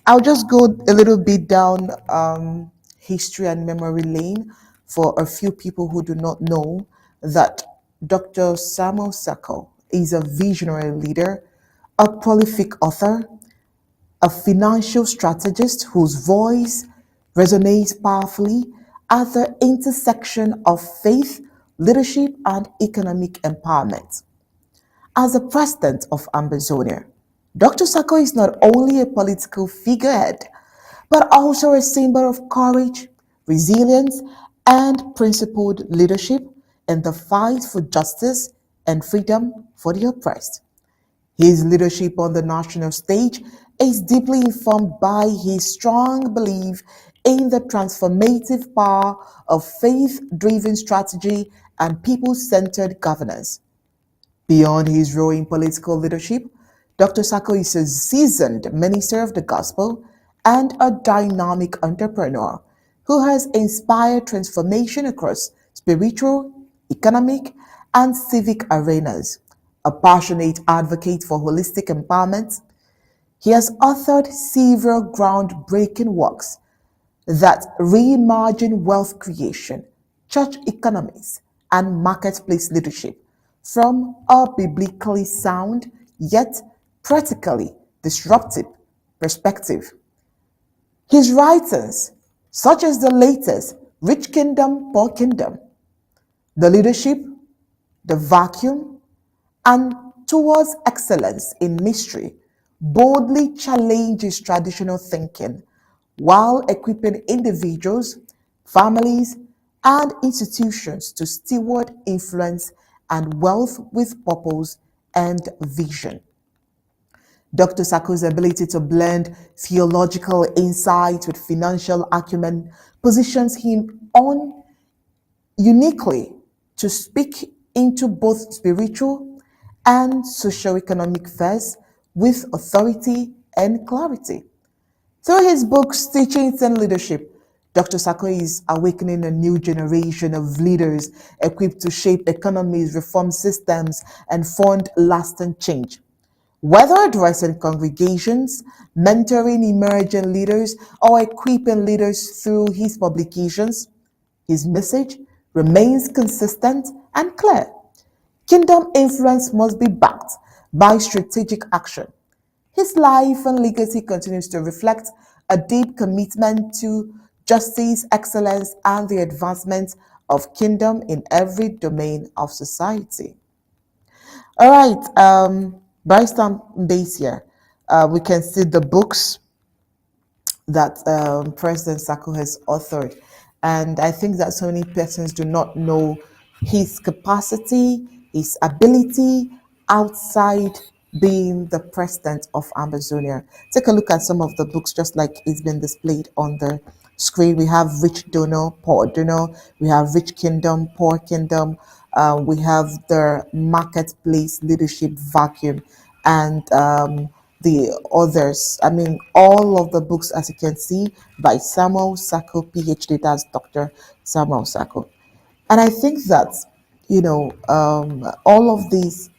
I'll just go a little bit down history and memory lane for a few people who do not know that Dr. Samuel Sako is a visionary leader, a prolific author, a financial strategist whose voice resonates powerfully at the intersection of faith, leadership, and economic empowerment. As the president of Ambazonia, Dr. Sako is not only a political figurehead, but also a symbol of courage, resilience, and principled leadership in the fight for justice and freedom for the oppressed. His leadership on the national stage is deeply informed by his strong belief in the transformative power of faith driven strategy and people centered governance. Beyond his role in political leadership, Dr. Sako is a seasoned minister of the gospel and a dynamic entrepreneur who has inspired transformation across spiritual, economic, and civic arenas. A passionate advocate for holistic empowerment, he has authored several groundbreaking works that reimagine wealth creation, church economics, and marketplace leadership from a biblically sound yet practically disruptive perspective. His writings, such as the latest Rich Kingdom, Poor Kingdom, The Leadership, The Vacuum, and Towards Excellence in Mystery, boldly challenges traditional thinking while equipping individuals, families, and institutions to steward influence and wealth with purpose and vision. Dr. Sako's ability to blend theological insight with financial acumen positions him on uniquely to speak into both spiritual and socio-economic affairs with authority and clarity. Through his books, Teachings and Leadership, Dr. Sako is awakening a new generation of leaders equipped to shape economies, reform systems, and fund lasting change. Whether addressing congregations, mentoring emerging leaders, or equipping leaders through his publications, his message remains consistent and clear. Kingdom influence must be backed by strategic action. His life and legacy continues to reflect a deep commitment to justice, excellence, and the advancement of kingdom in every domain of society. All right, Barrister Mbeseha, we can see the books that President Sako has authored. And I think that so many persons do not know his capacity, his ability outside being the president of Amazonia. Take a look at some of the books, just like it's been displayed on the screen. We have Rich Donor, Poor Donor, we have Rich Kingdom, Poor Kingdom, we have the Marketplace Leadership Vacuum, and the others. I mean, all of the books, as you can see, by Samuel Sako, PhD, that's Dr. Samuel Sako. And I think that, all of these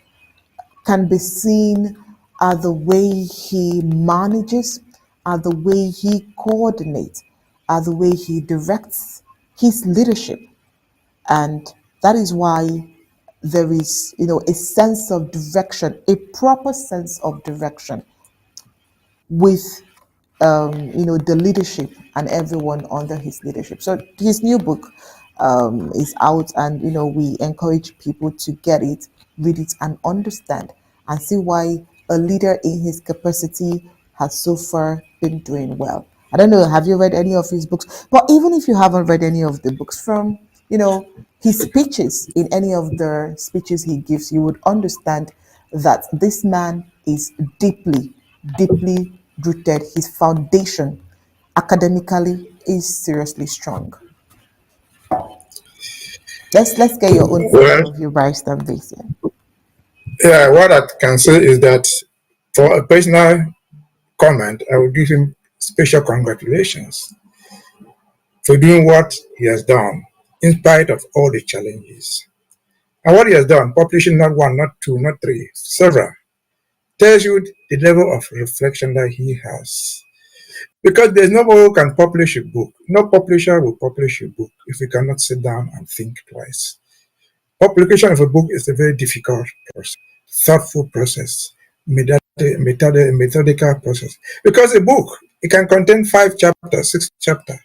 can be seen at the way he manages, at the way he coordinates, at the way he directs his leadership. And that is why there is, a sense of direction, a proper sense of direction with the leadership and everyone under his leadership. So his new book is out, and we encourage people to get it, read it, and understand, and see why a leader in his capacity has so far been doing well. I don't know, have you read any of his books? But even if you haven't read any of the books, from his speeches, in any of the speeches he gives, you would understand that this man is deeply, deeply rooted. His foundation academically is seriously strong. Let's get your own point Well, of view, Barrister Mbeseha. yeah, what I can say is that for a personal comment, I will give him special congratulations for doing what he has done in spite of all the challenges. And what he has done, publishing not one, not two, not three, several, tells you the level of reflection that he has. Because there's nobody who can publish a book. No publisher will publish a book if you cannot sit down and think twice. Publication of a book is a very difficult process, thoughtful process, methodical process. Because a book, it can contain 5 chapters, 6 chapters.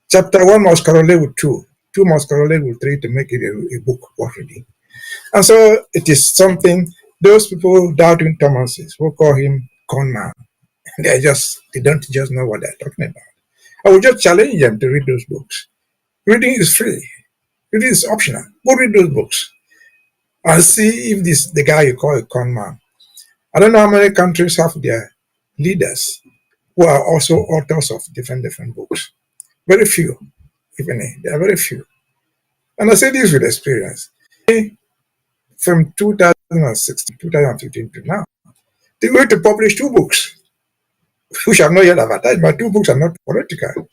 Chapter 1 must correlate with 2, 2 must correlate with 3 to make it a book worth reading. And so it is something, those people doubting Thomases will call him con man. They don't just know what they're talking about. I would just challenge them to read those books. Reading is free. Reading is optional. Go read those books and see if this the guy you call a con man. I don't know how many countries have their leaders who are also authors of different books. Very few, if any. There are very few. And I say this with experience. From 2016, 2015 to now, they were to publish 2 books, which are not yet advertised. My 2 books are not political.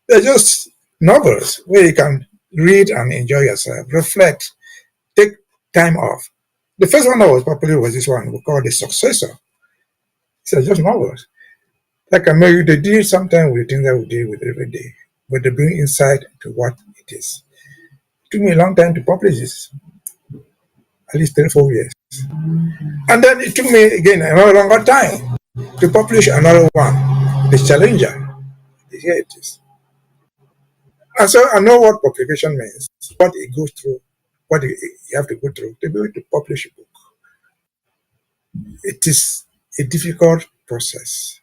They're just novels where you can read and enjoy yourself, reflect, take time off. The first one that was popular was this one we call The Successor. These are just novels. Like I maybe they deal sometimes with things that we deal with every day, but they bring insight to what it is. It took me a long time to publish this, at least 3 or 4 years. And then it took me again another longer time to publish another one, The Challenger. Here it is. And so I know what publication means, what it goes through, what you have to go through to be able to publish a book. It is a difficult process.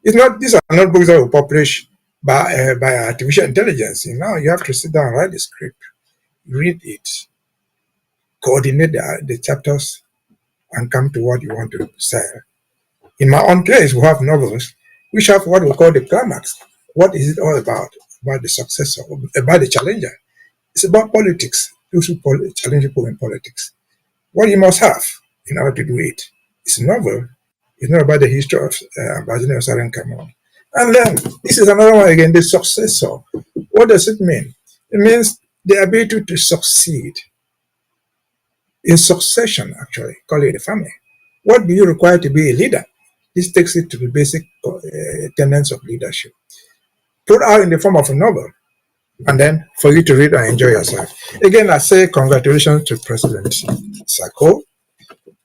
It's not; these are not books that were published by artificial intelligence. You have to sit down, write the script, read it, coordinate the chapters, and come to what you want to sell. In my own case, we have novels which have what we call the climax. What is it all about? About the successor, about the challenger. It's about politics. Those who challenge people in politics. What you must have in order to do it. It's a novel. It's not about the history of Ambassador of Southern Cameroon. And then this is another one again, the successor. What does it mean? It means the ability to succeed in succession, actually, call it a family. What do you require to be a leader? This takes it to the basic tenets of leadership. Put out in the form of a novel, and then for you to read and enjoy yourself. Again, I say congratulations to President Sako,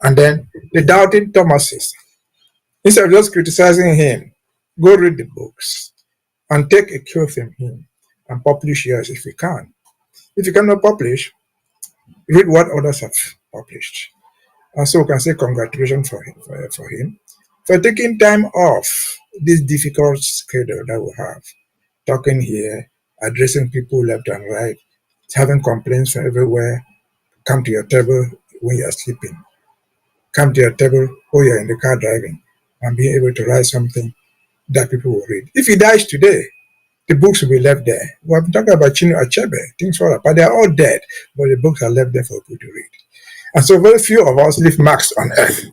and then the doubting Thomases. Instead of just criticizing him, go read the books and take a cue from him and publish yours if you can. If you cannot publish, read what others have published. And so we can say congratulations for him for taking time off this difficult schedule that we have, talking here, addressing people left and right, having complaints from everywhere, come to your table when you're sleeping, come to your table when you're in the car driving, and being able to write something that people will read. If he dies today, the books will be left there. We have been talking about Chino Achebe, things fall apart. They are all dead, but the books are left there for people to read. And so very few of us leave marks on earth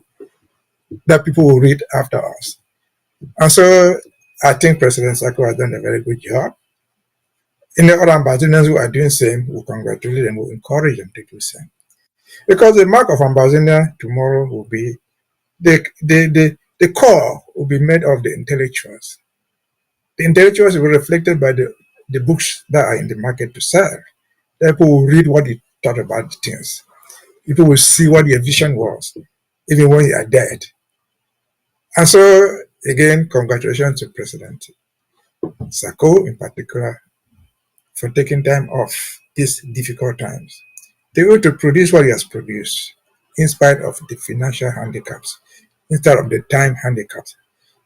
that people will read after us. And so I think President Sako has done a very good job. In the other ambassadors who are doing the same, we congratulate them, we encourage them to do the same. Because the mark of ambassador tomorrow will be the core will be made of the intellectuals. The intellectuals will be reflected by the books that are in the market to sell. People will read what you thought about the things. People will see what your vision was, even when you are dead. And so, again, congratulations to President Sako in particular for taking time off these difficult times. They were to produce what he has produced in spite of the financial handicaps, instead of the time handicaps.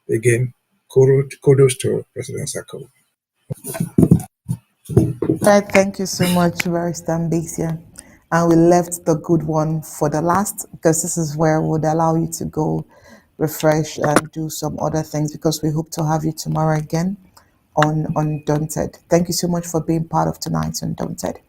Again, kudos to President Sako. Right, thank you so much, Barrister Mbeseha. And we left the good one for the last because this is where we would allow you to go refresh and do some other things because we hope to have you tomorrow again on Undaunted. Thank you so much for being part of tonight's Undaunted.